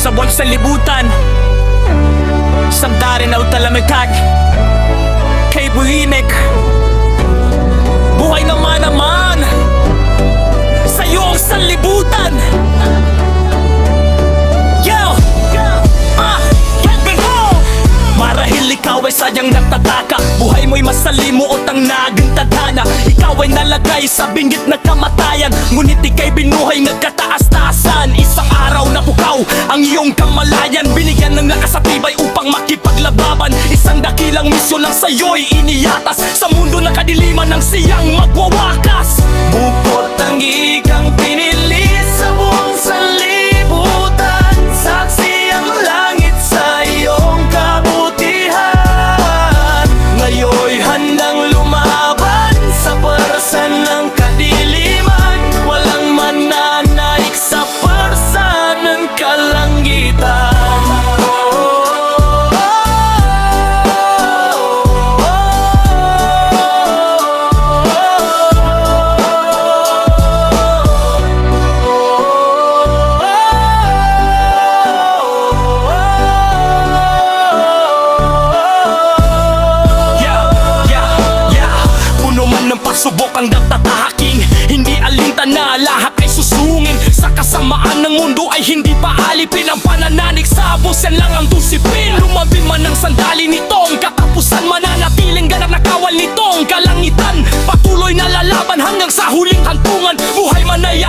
sa buwan sa libutan. Samdarin au talamikak kay buhinik. Buhay naman sa'yo ang sanlibutan. Yo! Marahil ikaw ay sadyang nagtataka, buhay mo'y masalimuot ang naging tadhana. Ikaw ay nalagay sa binggit na kamatayan, ngunit ika'y binuhay nagkataas-taasan. Isang araw na pukaw ang iyong kamalayan, binigyan ng lakas at tibay upang makipaglababan. Isang dakilang misyon lang sa'yo'y iniyatas, sa mundo na kadiliman ng siyang magwawakas. Bukod ang ikang pinili sa buong sanlibutan, saksi ang langit sa iyong kabutihan. Ngayon'y handang lumaban sa parasan ng kadiliman, walang mananaik sa parasan ng kalangitan. Subok ang nagtatahaking, hindi alintana, lahat ay susungin. Sa kasamaan ng mundo ay hindi paalipin ang panananig sa abos, yan lang ang dusipin. Lumabin man ng sandali nitong katapusan, mananatiling ganap na kawal nitong kalangitan. Patuloy na lalaban hanggang sa huling hantungan, buhay man ay